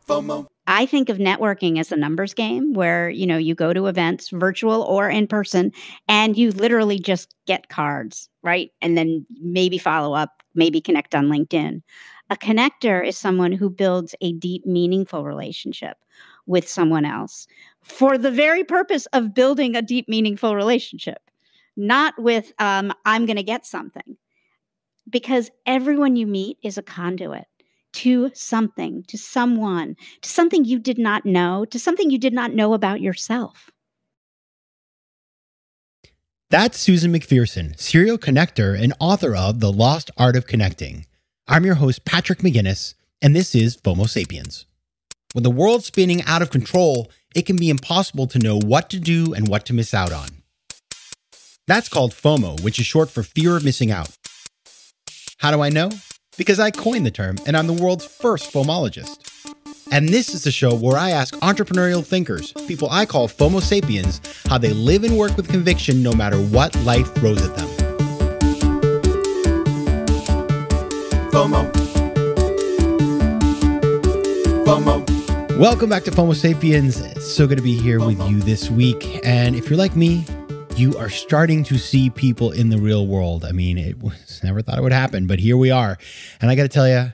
I think of networking as a numbers game where, you go to events, virtual or in person, and you literally just get cards, right? And then maybe follow up, maybe connect on LinkedIn. A connector is someone who builds a deep, meaningful relationship with someone else for the very purpose of building a deep, meaningful relationship, not with, I'm going to get something. Because everyone you meet is a conduit to something, to someone, to something you did not know, to something you did not know about yourself. That's Susan McPherson, serial connector and author of The Lost Art of Connecting. I'm your host, Patrick McGinnis, and this is FOMO Sapiens. When the world's spinning out of control, it can be impossible to know what to do and what to miss out on. That's called FOMO, which is short for fear of missing out. How do I know? Because I coined the term, and I'm the world's first FOMologist. And this is the show where I ask entrepreneurial thinkers, people I call FOMO sapiens, how they live and work with conviction no matter what life throws at them. FOMO. FOMO. Welcome back to FOMO Sapiens. It's so good to be here with you this week. And if you're like me, you are starting to see people in the real world. I mean, never thought it would happen, but here we are. And I got to tell you,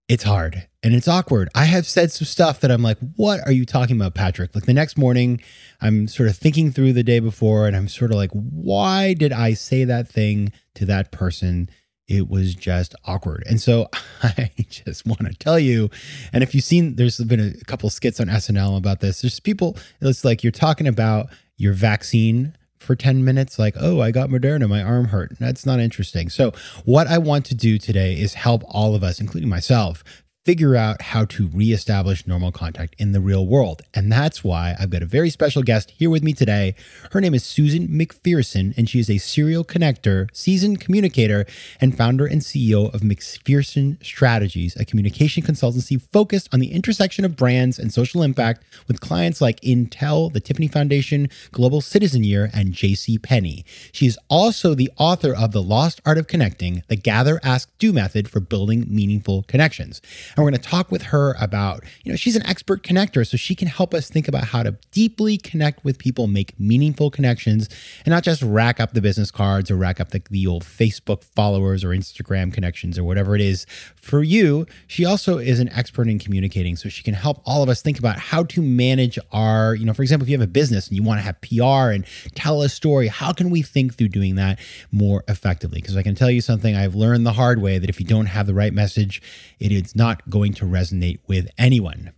it's hard and it's awkward. I have said some stuff that I'm like, what are you talking about, Patrick? Like the next morning, I'm sort of thinking through the day before and I'm sort of like, why did I say that thing to that person? It was just awkward. And so I just want to tell you, and if you've seen, there's been a couple skits on SNL about this. There's people, it's like you're talking about your vaccine for 10 minutes, like, oh, I got Moderna, my arm hurt. That's not interesting. So what I want to do today is help all of us, including myself, figure out how to reestablish normal contact in the real world. And that's why I've got a very special guest here with me today. Her name is Susan McPherson, and she is a serial connector, seasoned communicator, and founder and CEO of McPherson Strategies, a communication consultancy focused on the intersection of brands and social impact with clients like Intel, the Tiffany Foundation, Global Citizen Year, and J.C. Penney. She is also the author of The Lost Art of Connecting, the Gather, Ask, Do method for building meaningful connections. And we're going to talk with her about, she's an expert connector, so she can help us think about how to deeply connect with people, make meaningful connections, and not just rack up the business cards or rack up the old Facebook followers or Instagram connections or whatever it is for you. She also is an expert in communicating, so she can help all of us think about how to manage our, for example, if you have a business and you want to have PR and tell a story, how can we think through doing that more effectively? Because I can tell you something I've learned the hard way, that if you don't have the right message, it is not going to resonate with anyone.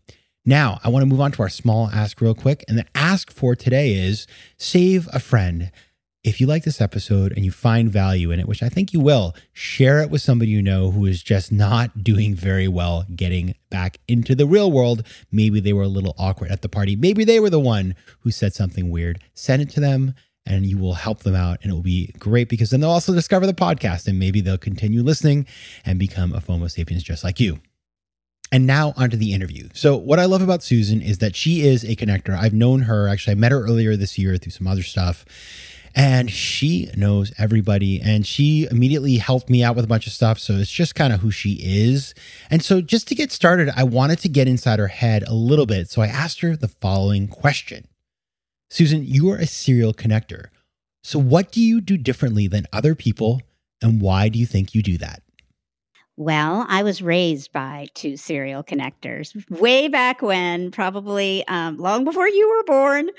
Now, I want to move on to our small ask real quick. And the ask for today is save a friend. If you like this episode and you find value in it, which I think you will, share it with somebody you know who is just not doing very well getting back into the real world. Maybe they were a little awkward at the party. Maybe they were the one who said something weird. Send it to them and you will help them out. And it will be great because then they'll also discover the podcast and maybe they'll continue listening and become a FOMO sapiens just like you. And now onto the interview. So what I love about Susan is that she is a connector. I've known her, actually, I met her earlier this year through some other stuff. And she knows everybody. And she immediately helped me out with a bunch of stuff. So it's just kind of who she is. And so just to get started, I wanted to get inside her head a little bit. So I asked her the following question. Susan, you are a serial connector. So what do you do differently than other people? And why do you think you do that? Well, I was raised by two serial connectors way back when, probably long before you were born,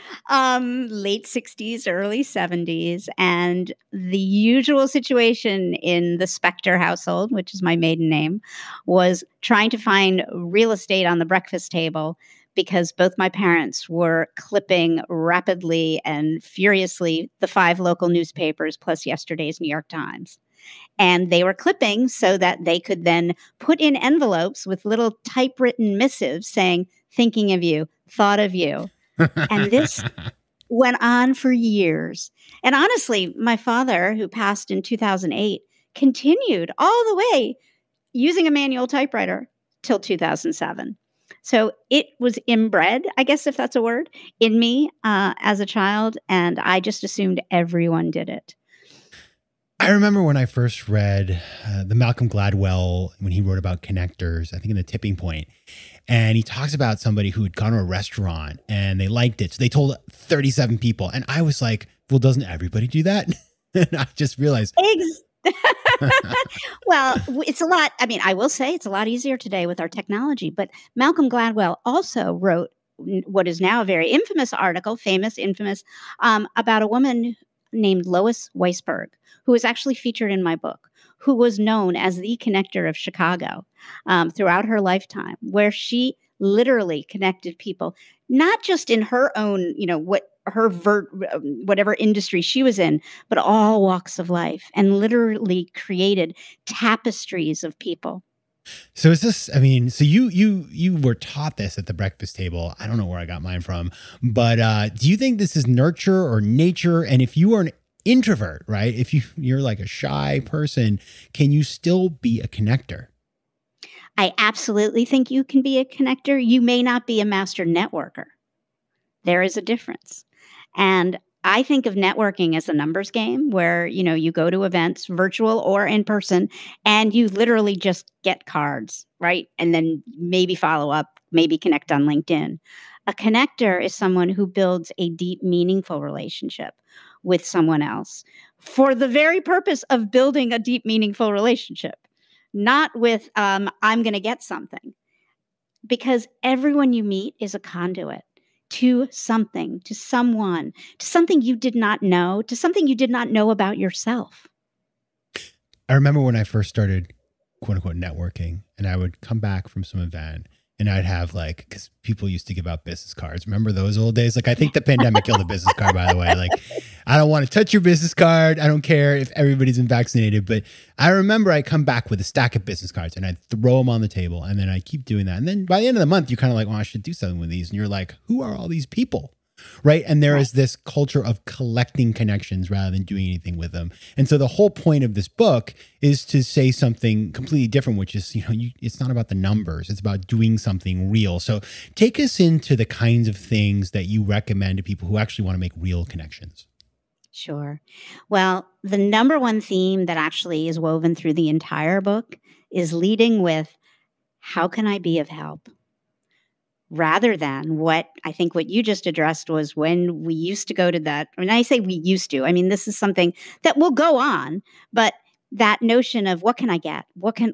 late 60s, early 70s. And the usual situation in the Spector household, which is my maiden name, was trying to find real estate on the breakfast table because both my parents were clipping rapidly and furiously the 5 local newspapers plus yesterday's New York Times. And they were clipping so that they could then put in envelopes with little typewritten missives saying, thinking of you, thought of you. And this went on for years. And honestly, my father, who passed in 2008, continued all the way using a manual typewriter till 2007. So it was inbred, I guess, if that's a word, in me as a child. And I just assumed everyone did it. I remember when I first read the Malcolm Gladwell, when he wrote about connectors, I think in The Tipping Point. And he talks about somebody who had gone to a restaurant and they liked it. So they told 37 people. And I was like, well, doesn't everybody do that? And I just realized. Well, it's a lot. I mean, I will say it's a lot easier today with our technology. But Malcolm Gladwell also wrote what is now a very infamous article, infamous, about a woman named Lois Weisberg, who is actually featured in my book, who was known as the connector of Chicago throughout her lifetime, where she literally connected people, not just in her own, whatever industry she was in, but all walks of life, and literally created tapestries of people. So is this, I mean, so you were taught this at the breakfast table. I don't know where I got mine from, but do you think this is nurture or nature? And if you are an introvert, right? If you're like a shy person, can you still be a connector? I absolutely think you can be a connector. You may not be a master networker. There is a difference. And I think of networking as a numbers game where, you go to events, virtual or in person, and you literally just get cards, right? And then maybe follow up, maybe connect on LinkedIn. A connector is someone who builds a deep, meaningful relationship with someone else for the very purpose of building a deep, meaningful relationship, not with, I'm going to get something. Because everyone you meet is a conduit to something, to someone, to something you did not know, to something you did not know about yourself. I remember when I first started, quote unquote, networking, and I would come back from some event and I'd have because people used to give out business cards. Remember those old days? I think the pandemic killed the business card, by the way. I don't want to touch your business card. I don't care if everybody's been vaccinated. But I remember I come back with a stack of business cards and I'd throw them on the table. And then I keep doing that. And then by the end of the month, you're kind of like, well, I should do something with these. And you're like, who are all these people? Right. And there is this culture of collecting connections rather than doing anything with them. And so the whole point of this book is to say something completely different, which is, it's not about the numbers. It's about doing something real. So take us into the kinds of things that you recommend to people who actually want to make real connections. Sure. Well, the number one theme that actually is woven through the entire book is leading with, how can I be of help? Rather than what you just addressed was when we used to go to that. I mean, I say we used to. I mean, this is something that will go on, but that notion of what can I get? What can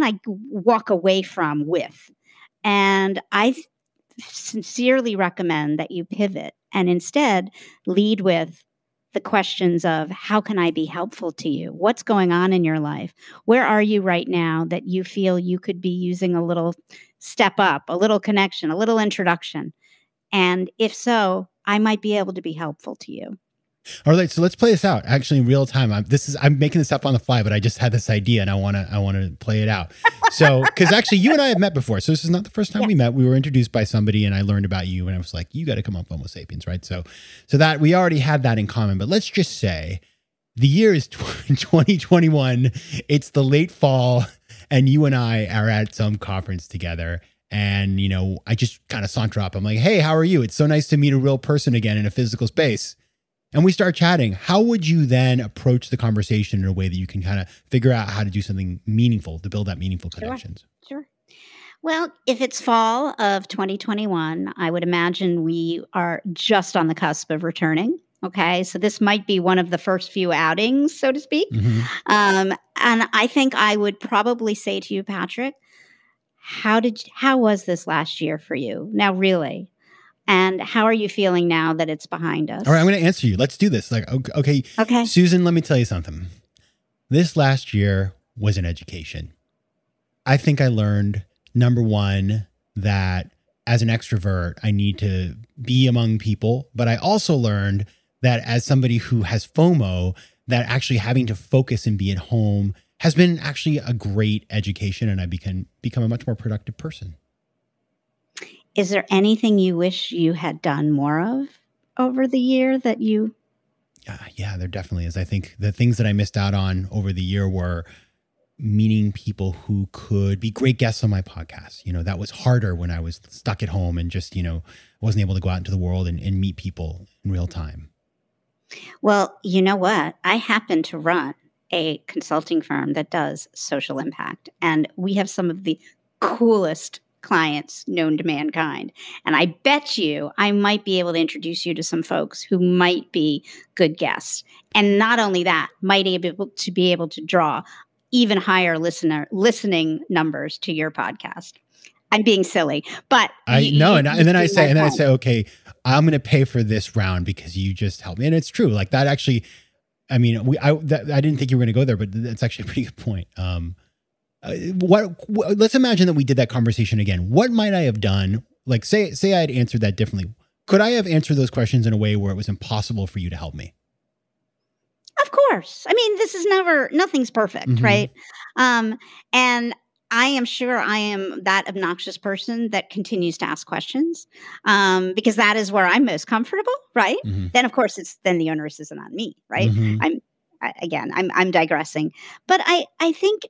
I walk away from with? And I sincerely recommend that you pivot and instead lead with the questions of, how can I be helpful to you? What's going on in your life? Where are you right now that you feel you could be using a little step up, a little connection, a little introduction? And if so, I might be able to be helpful to you. All right, so let's play this out actually in real time. I'm making this up on the fly, but I just had this idea and I want to play it out. So, because actually you and I have met before, so this is not the first time we met. We were introduced by somebody and I learned about you and I was like, you got to come on FOMO Sapiens, right? So that we already had that in common. But let's just say the year is 2021. It's the late fall, and you and I are at some conference together. And I just kind of saunter up. I'm like, hey, how are you? It's so nice to meet a real person again in a physical space. And we start chatting. How would you then approach the conversation in a way that you can kind of figure out how to do something meaningful to build that meaningful connections? Sure. Well, if it's fall of 2021, I would imagine we are just on the cusp of returning. Okay. So this might be one of the first few outings, so to speak. Mm-hmm. And I think I would probably say to you, Patrick, how was this last year for you? Now, really? And how are you feeling now that it's behind us? All right, I'm going to answer you. Let's do this. Okay. Susan, let me tell you something. This last year was an education. I think I learned, number one, that as an extrovert, I need to be among people. But I also learned that as somebody who has FOMO, that actually having to focus and be at home has been actually a great education. And I become a much more productive person. Is there anything you wish you had done more of over the year that you? Yeah, there definitely is. I think the things that I missed out on over the year were meeting people who could be great guests on my podcast. That was harder when I was stuck at home and just, wasn't able to go out into the world and meet people in real time. Well, you know what? I happen to run a consulting firm that does social impact. And we have some of the coolest clients known to mankind. And I bet you I might be able to introduce you to some folks who might be good guests. And not only that, might be able to draw even higher listening numbers to your podcast. I'm being silly, but and then I say, okay, I'm going to pay for this round because you just helped me. And it's true. Like that actually, I mean, I didn't think you were going to go there, but that's actually a pretty good point. Let's imagine that we did that conversation again. What might I have done? Like say I had answered that differently. Could I have answered those questions in a way where it was impossible for you to help me? Of course. I mean, nothing's perfect, right? And I am sure I am that obnoxious person that continues to ask questions because that is where I'm most comfortable, right? Then, of course, then the onus isn't on me, right? I'm digressing. But I think,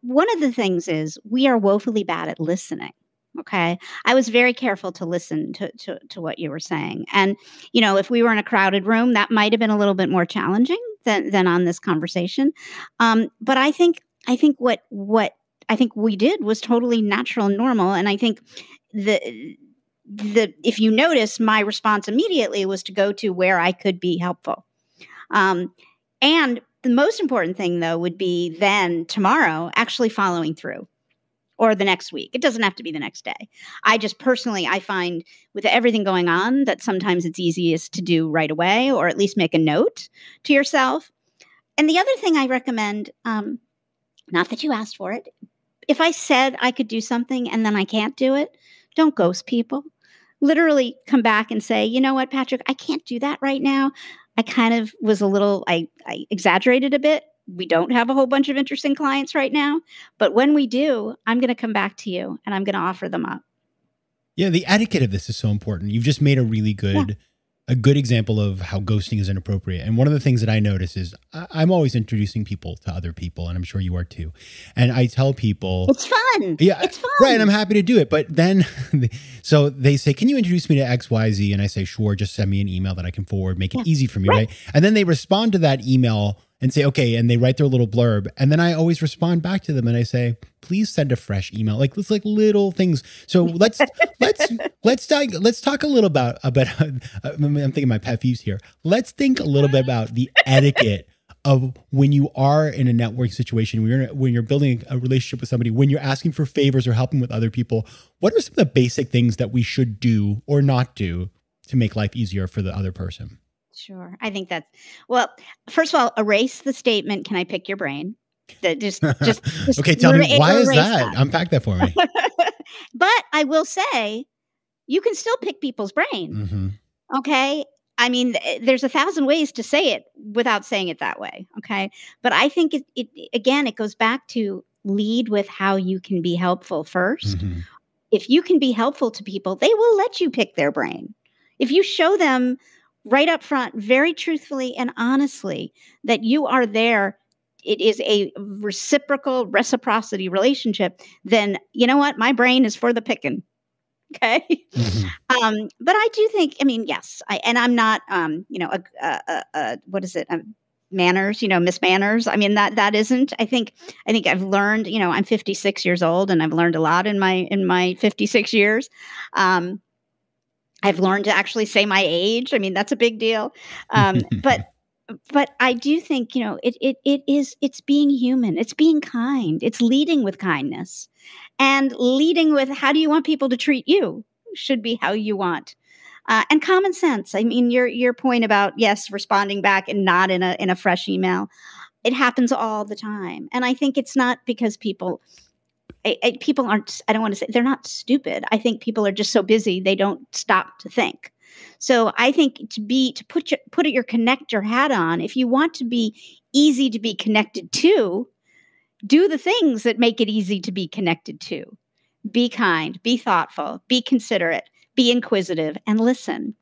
one of the things is we are woefully bad at listening. Okay. I was very careful to listen to what you were saying. And, if we were in a crowded room, that might have been a little bit more challenging than on this conversation. But I think what I think we did was totally natural and normal. And I think if you notice, my response immediately was to go to where I could be helpful. And the most important thing, though, would be then tomorrow actually following through. Or the next week. It doesn't have to be the next day. I just personally, I find with everything going on that sometimes it's easiest to do right away, or at least make a note to yourself. And the other thing I recommend, not that you asked for it, if I said I could do something and then I can't do it, don't ghost people. Literally come back and say, you know what, Patrick, I can't do that right now. I kind of was I exaggerated a bit. We don't have a whole bunch of interesting clients right now, but when we do, I'm going to come back to you and I'm going to offer them up. Yeah. The etiquette of this is so important. You've just made a really good example of how ghosting is inappropriate. And one of the things that I notice is I'm always introducing people to other people, and I'm sure you are too. And I tell people it's fun. Yeah, it's fun. Right. And I'm happy to do it. But then, so they say, can you introduce me to XYZ? And I say, sure, just send me an email that I can forward, make it easy for me. Right. And then they respond to that email and say, okay, and they write their little blurb. And then I always respond back to them and I say, please send a fresh email. Like, it's like little things. So let's talk a little about I'm thinking my pet peeves here. Let's think a little bit about the etiquette of when you are in a networking situation, when you're building a relationship with somebody, when you're asking for favors or helping with other people. What are some of the basic things that we should do or not do to make life easier for the other person? Sure. I think first of all, erase the statement, can I pick your brain? Just okay, tell me, why is that? Unpack that for me. But I will say, you can still pick people's brain. Okay? I mean, there's 1,000 ways to say it without saying it that way. Okay? But I think it goes back to lead with how you can be helpful first. If you can be helpful to people, they will let you pick their brain. If you show them right up front, very truthfully and honestly, that you are there, it is a reciprocity relationship, then you know what? My brain is for the picking. Okay. But I do think, yes, I'm not, what is it? Manners, Miss Manners. I mean, that isn't, I think I've learned, I'm 56 years old and I've learned a lot in my 56 years. I've learned to actually say my age. I mean, that's a big deal. But I do think, it's being human. It's being kind. It's leading with kindness and leading with how do you want people to treat you should be how you want. And common sense. I mean, your point about, yes, responding back and not in a fresh email. It happens all the time. And I think it's not because people aren't, I don't want to say they're not stupid. I think people are just so busy, they don't stop to think. So I think to put your connector hat on, if you want to be easy to be connected to, do the things that make it easy to be connected to. Be kind, be thoughtful, be considerate, be inquisitive, and listen.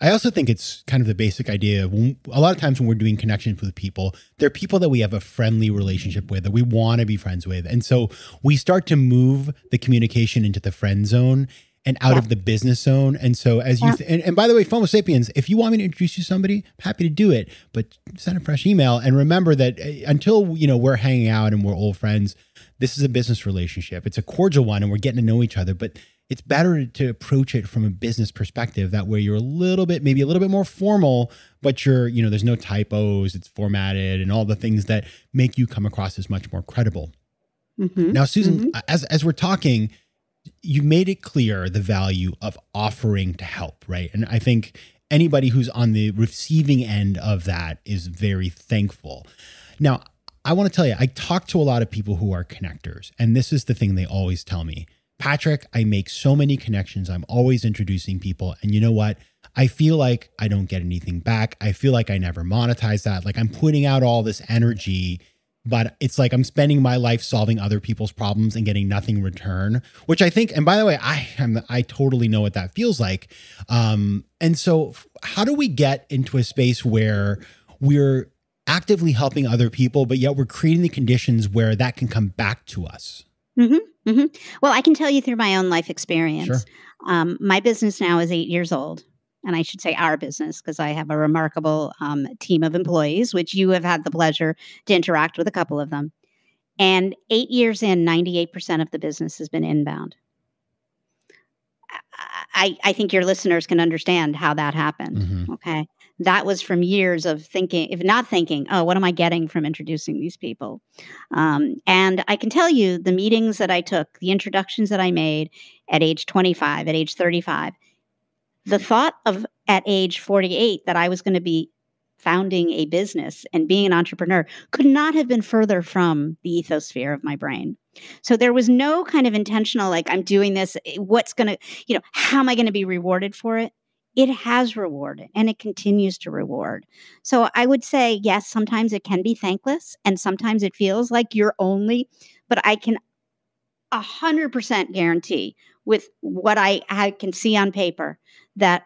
I also think it's kind of the basic idea of a lot of times when we're doing connections with people, they're people that we have a friendly relationship with, that we want to be friends with. And so we start to move the communication into the friend zone. and out of the business zone. And so as you, and by the way, FOMO Sapiens, if you want me to introduce you to somebody, I'm happy to do it, but send a fresh email. And remember that until, you know, we're hanging out and we're old friends, this is a business relationship. It's a cordial one and we're getting to know each other, but it's better to approach it from a business perspective. That way you're a little bit, maybe a little bit more formal, but you're, you know, there's no typos, it's formatted and all the things that make you come across as much more credible. Now, Susan, as we're talking, you made it clear the value of offering to help, right? And I think anybody who's on the receiving end of that is very thankful. Now, I want to tell you, I talk to a lot of people who are connectors, and this is the thing they always tell me. Patrick, I make so many connections. I'm always introducing people. And you know what? I feel like I don't get anything back. I feel like I never monetize that. Like I'm putting out all this energy, but it's like I'm spending my life solving other people's problems and getting nothing in return, which I think, and by the way, I totally know what that feels like. And so how do we get into a space where we're actively helping other people, but yet we're creating the conditions where that can come back to us? Well, I can tell you through my own life experience. Sure. My business now is 8 years old. And I should say our business, because I have a remarkable team of employees, which you have had the pleasure to interact with a couple of them. And 8 years in, 98% of the business has been inbound. I think your listeners can understand how that happened. Okay. That was from years of thinking, if not thinking, oh, what am I getting from introducing these people? And I can tell you the meetings that I took, the introductions that I made at age 25, at age 35, the thought of at age 48 that I was going to be founding a business and being an entrepreneur could not have been further from the ethosphere of my brain. So there was no kind of intentional, like I'm doing this, what's going to, how am I going to be rewarded for it? It has rewarded and it continues to reward. So I would say, yes, sometimes it can be thankless and sometimes it feels like you're only, but I can 100% guarantee with what I can see on paper that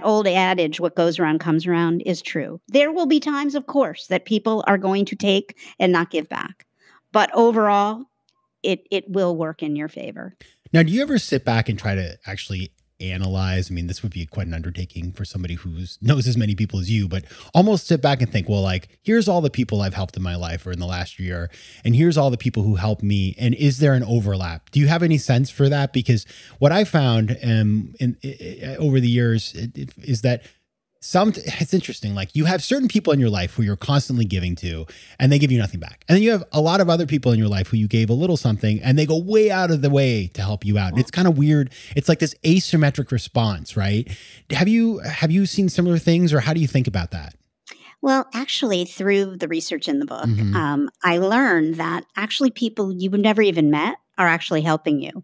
old adage, what goes around comes around, is true. There will be times, of course, that people are going to take and not give back. But overall, it will work in your favor. Now, do you ever sit back and try to actually analyze? I mean, this would be quite an undertaking for somebody who knows as many people as you, but almost sit back and think, well, like, here's all the people I've helped in my life or in the last year, and here's all the people who helped me. And is there an overlap? Do you have any sense for that? Because what I found over the years is that it's interesting. Like you have certain people in your life who you're constantly giving to and they give you nothing back. And then you have a lot of other people in your life who you gave a little something and they go way out of the way to help you out. And it's kind of weird. It's like this asymmetric response, right? Have you seen similar things or how do you think about that? Well, actually, through the research in the book, I learned that actually people you would never even met are actually helping you.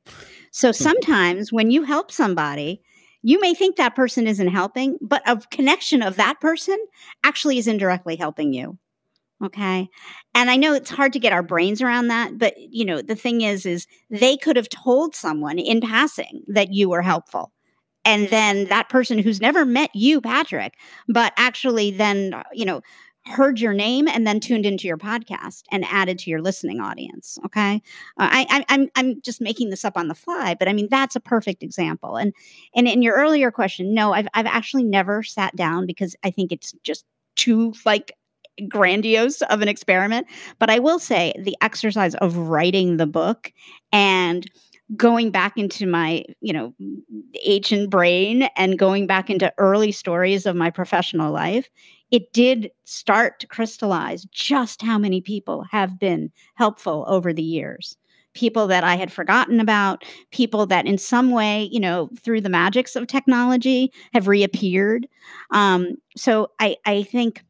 So sometimes when you help somebody, you may think that person isn't helping, but a connection of that person actually is indirectly helping you. Okay. And I know it's hard to get our brains around that, but the thing is they could have told someone in passing that you were helpful. And then that person who's never met you, Patrick, but actually then, heard your name and then tuned into your podcast and added to your listening audience. Okay. I'm just making this up on the fly, but I mean, that's a perfect example. And in your earlier question, no, I've actually never sat down because I think it's just too grandiose of an experiment. But I will say the exercise of writing the book and going back into my, ancient brain and going back into early stories of my professional life, it did start to crystallize just how many people have been helpful over the years. People that I had forgotten about, people that in some way, through the magics of technology have reappeared. So I think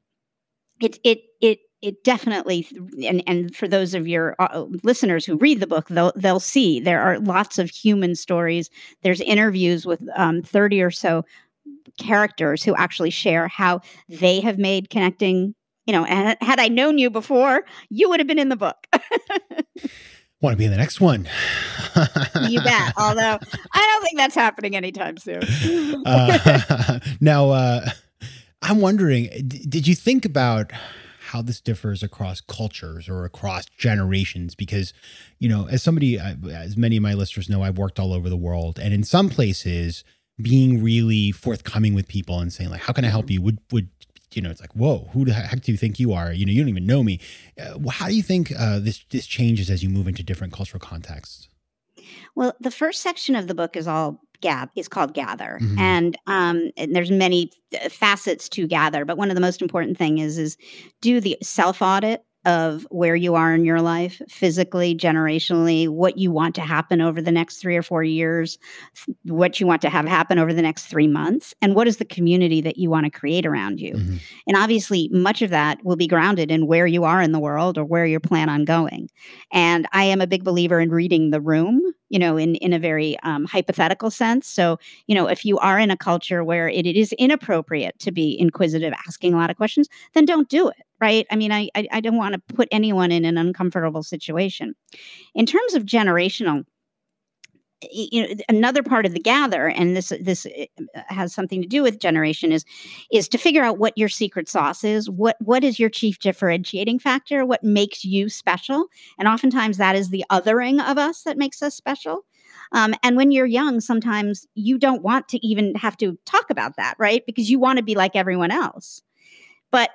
it definitely, and for those of your listeners who read the book, they'll see there are lots of human stories. There's interviews with 30 or so characters who actually share how they have made connecting, and had I known you before, you would have been in the book. Want to be in the next one. You bet. Although I don't think that's happening anytime soon. Now, I'm wondering, did you think about how this differs across cultures or across generations, because, you know, as somebody, as many of my listeners know, I've worked all over the world, and in some places, being really forthcoming with people and saying like, "How can I help you?" would you know, it's like, whoa, who the heck do you think you are? You know, you don't even know me. How do you think this changes as you move into different cultural contexts? Well, the first section of the book is called Gather. Mm-hmm. And there's many facets to Gather, but one of the most important thing is do the self-audit of where you are in your life, physically, generationally, what you want to happen over the next 3 or 4 years, what you want to have happen over the next 3 months, and what is the community that you want to create around you. Mm-hmm. And obviously, much of that will be grounded in where you are in the world or where you plan on going. And I am a big believer in reading the room, you know, in a very hypothetical sense. So, you know, if you are in a culture where it is inappropriate to be inquisitive, asking a lot of questions, then don't do it. Right. I mean, I don't want to put anyone in an uncomfortable situation. In terms of generational, you know, another part of the Gather, and this has something to do with generation, is to figure out what your secret sauce is. What is your chief differentiating factor? What makes you special? And oftentimes that is the othering of us that makes us special. And when you're young, sometimes you don't want to even have to talk about that, right? Because you want to be like everyone else. But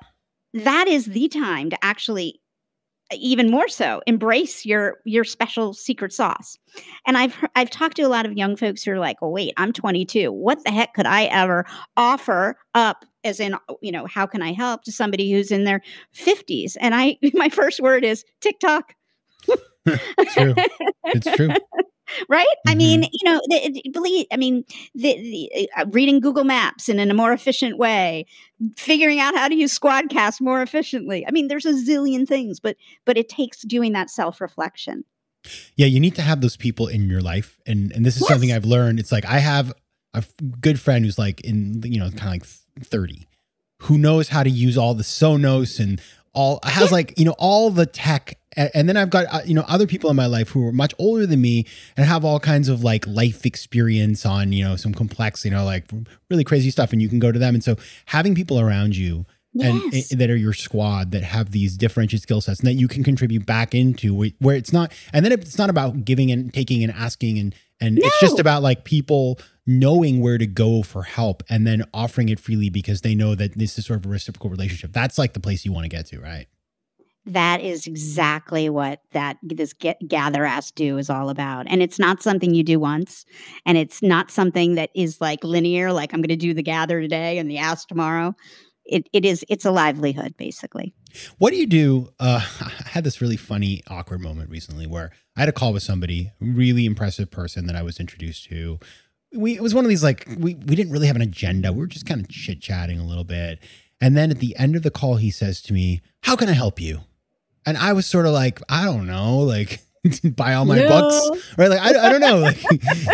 that is the time to actually, even more so, embrace your special secret sauce. And I've talked to a lot of young folks who are like, "Well, wait, I'm 22. What the heck could I ever offer up, as in, you know, how can I help, to somebody who's in their 50s?" And my first word is TikTok. True. It's true. Right? Mm-hmm. I mean, you know, reading Google Maps in a more efficient way, figuring out how to use Squadcast more efficiently. I mean, there's a zillion things, but it takes doing that self-reflection. Yeah, you need to have those people in your life. And this is something I've learned. It's like I have a good friend who's like in, you know, kind of like 30, who knows how to use all the Sonos and has like, you know, all the tech. And then I've got, you know, other people in my life who are much older than me and have all kinds of like life experience on, you know, some complex, you know, like really crazy stuff. And you can go to them. And so having people around you and that are your squad that have these differentiated skill sets and that you can contribute back into, where it's not, and then it's not about giving and taking and asking and it's just about like people knowing where to go for help and then offering it freely because they know that this is sort of a reciprocal relationship. That's like the place you want to get to, right? That is exactly what this Gather Ask Do is all about. And it's not something you do once. And it's not something that is like linear, like I'm going to do the Gather today and the Ask tomorrow. It's a livelihood, basically. What do you do? I had this really funny, awkward moment recently where I had a call with somebody, a really impressive person that I was introduced to. It was one of these, like, we didn't really have an agenda. We were just kind of chit-chatting a little bit. And then at the end of the call, he says to me, "How can I help you?" And I was sort of like, I don't know, like, buy all my books, right? Like, I don't know, like,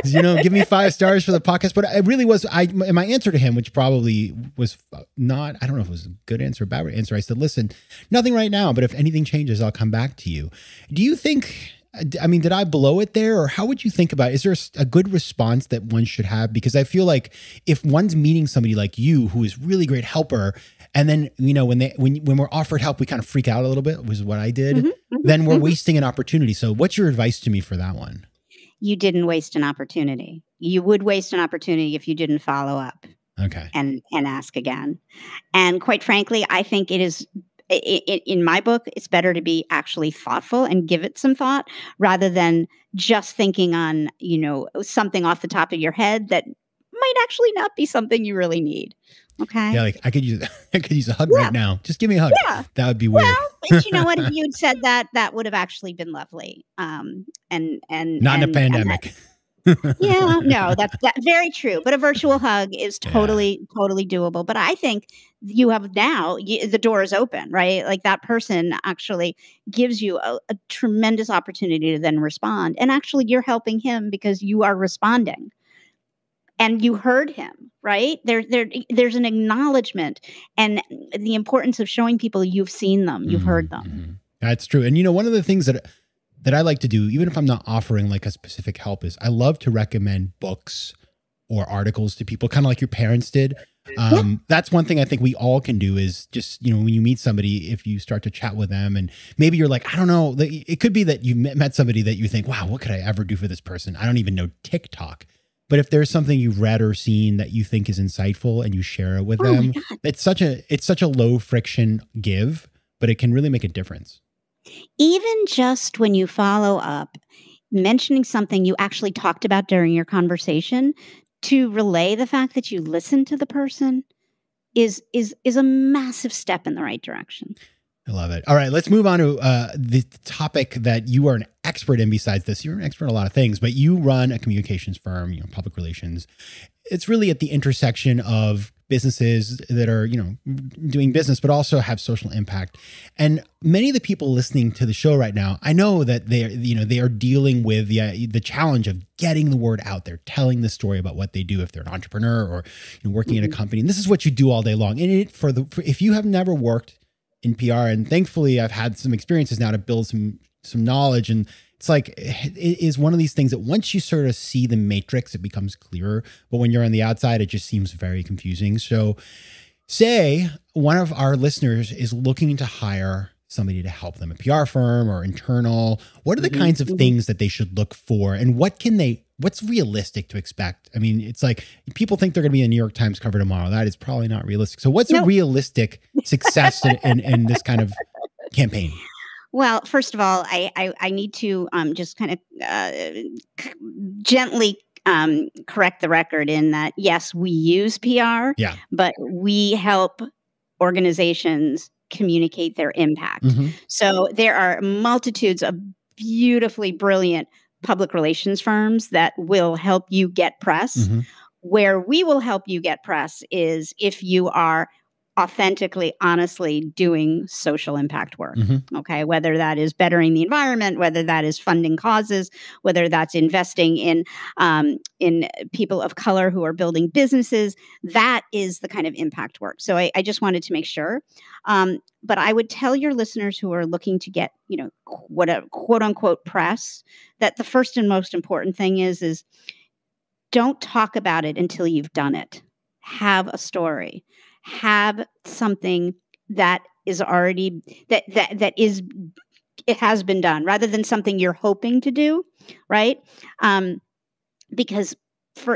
you know, give me 5 stars for the podcast. But it really was, my answer to him, which probably was not, I don't know if it was a good answer or bad answer. I said, "Listen, nothing right now, but if anything changes, I'll come back to you." Do you think, I mean, did I blow it there, or how would you think about it? Is there a good response that one should have? Because I feel like if one's meeting somebody like you, who is really great helper, and then, you know, when we're offered help, we kind of freak out a little bit, was what I did, then we're wasting an opportunity. So what's your advice to me for that one? You didn't waste an opportunity. You would waste an opportunity if you didn't follow up. Okay. And ask again. And quite frankly, I think it is, in my book, it's better to be actually thoughtful and give it some thought rather than just thinking on, you know, something off the top of your head that might actually not be something you really need. Okay. Yeah, like I could use a hug right now. Just give me a hug. Yeah. That would be weird. Well, but you know what? If you'd said that would have actually been lovely. And not in a pandemic. Yeah, no, that's very true. But a virtual hug is totally doable. But I think you have now, the door is open, right? Like that person actually gives you a tremendous opportunity to then respond. And actually you're helping him because you are responding. And you heard him, right? There's an acknowledgement and the importance of showing people you've seen them, you've heard them. Mm-hmm. That's true. And you know, one of the things that I like to do, even if I'm not offering like a specific help, is I love to recommend books or articles to people, kind of like your parents did. Yeah. That's one thing I think we all can do is just, when you meet somebody, if you start to chat with them and maybe you're like, I don't know, it could be that you met somebody that you think, wow, what could I ever do for this person? I don't even know TikTok. But if there's something you've read or seen that you think is insightful and you share it with them, it's such a low friction give, but it can really make a difference. Even just when you follow up, mentioning something you actually talked about during your conversation to relay the fact that you listened to the person is a massive step in the right direction. I love it. All right, let's move on to the topic that you are an expert in. Besides this, you're an expert in a lot of things, but you run a communications firm, public relations. It's really at the intersection of businesses that are, doing business, but also have social impact. And many of the people listening to the show right now, I know that they are dealing with the challenge of getting the word out there, telling the story about what they do if they're an entrepreneur or working in a company. And this is what you do all day long. And if you have never worked in PR, and thankfully I've had some experiences now to build some knowledge, and it's like, it is one of these things that once you sort of see the matrix, it becomes clearer. But when you're on the outside, it just seems very confusing. So say one of our listeners is looking to hire somebody to help them, a PR firm or internal. What are the kinds of things that they should look for, and what's realistic to expect? I mean, it's like people think they're going to be a New York Times cover tomorrow. That is probably not realistic. So what's a realistic success in this kind of campaign? Well, first of all, I need to just kind of gently correct the record in that, yes, we use PR, but we help organizations communicate their impact. So there are multitudes of beautifully brilliant public relations firms that will help you get press. Where we will help you get press is if you are authentically, honestly doing social impact work. Okay. Whether that is bettering the environment, whether that is funding causes, whether that's investing in people of color who are building businesses, that is the kind of impact work. So I just wanted to make sure. But I would tell your listeners who are looking to get, what a quote unquote press, that the first and most important thing is don't talk about it until you've done it. Have a story. Have something that is already that is it has been done, rather than something you're hoping to do, right? Because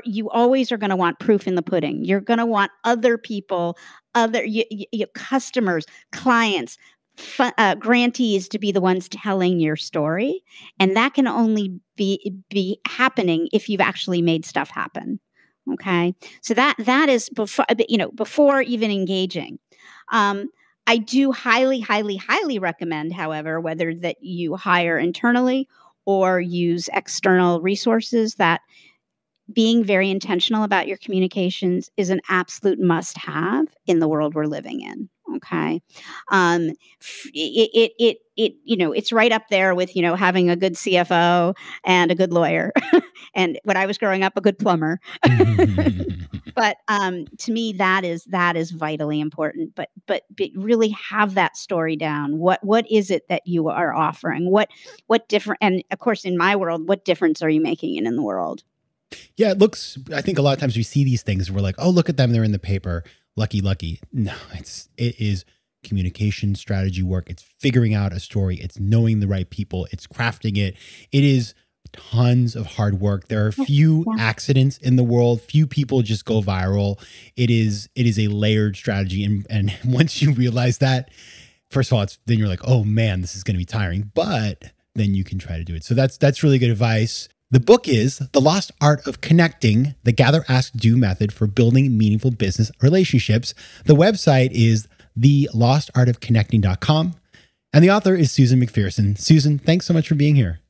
you always are going to want proof in the pudding. You're going to want other people, your customers, clients, grantees to be the ones telling your story, and that can only be happening if you've actually made stuff happen. Okay. So that is before even engaging. I do highly, highly, highly recommend, however, whether that you hire internally or use external resources, that being very intentional about your communications is an absolute must-have in the world we're living in. Okay. It's right up there with, having a good CFO and a good lawyer. And when I was growing up, a good plumber. But to me, that is vitally important. But really have that story down. What is it that you are offering? What different? And of course, in my world, what difference are you making in the world? Yeah, I think a lot of times we see these things and we're like, oh, look at them, they're in the paper. Lucky. No, it is communication strategy work. It's figuring out a story. It's knowing the right people. It's crafting it. It is tons of hard work. There are few accidents in the world. Few people just go viral. It is a layered strategy. And once you realize that, first of all, then you're like, oh man, this is going to be tiring, but then you can try to do it. So that's really good advice. The book is The Lost Art of Connecting, the Gather, Ask, Do method for building meaningful business relationships. The website is thelostartofconnecting.com. And the author is Susan McPherson. Susan, thanks so much for being here.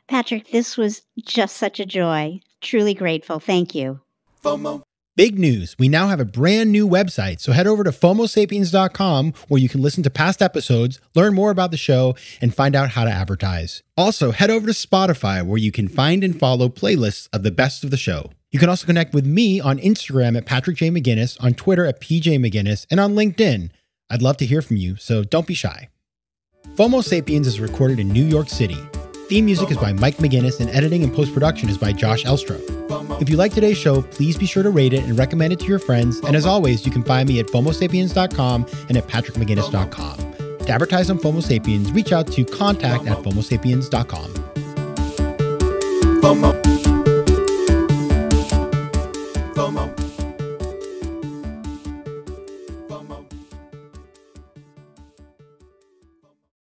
Patrick, this was just such a joy. Truly grateful. Thank you. FOMO. Big news. We now have a brand new website. So head over to FOMOSapiens.com where you can listen to past episodes, learn more about the show, and find out how to advertise. Also, head over to Spotify where you can find and follow playlists of the best of the show. You can also connect with me on Instagram at Patrick J. McGinnis, on Twitter at PJ McGinnis, and on LinkedIn. I'd love to hear from you, so don't be shy. FOMO Sapiens is recorded in New York City. Theme music is by Mike McGinnis, and editing and post-production is by Josh Elstro. If you like today's show, please be sure to rate it and recommend it to your friends. And as always, you can find me at FOMOSapiens.com and at PatrickMcGinnis.com. To advertise on FOMO Sapiens, reach out to contact@FOMOSapiens.com. FOMO. FOMO.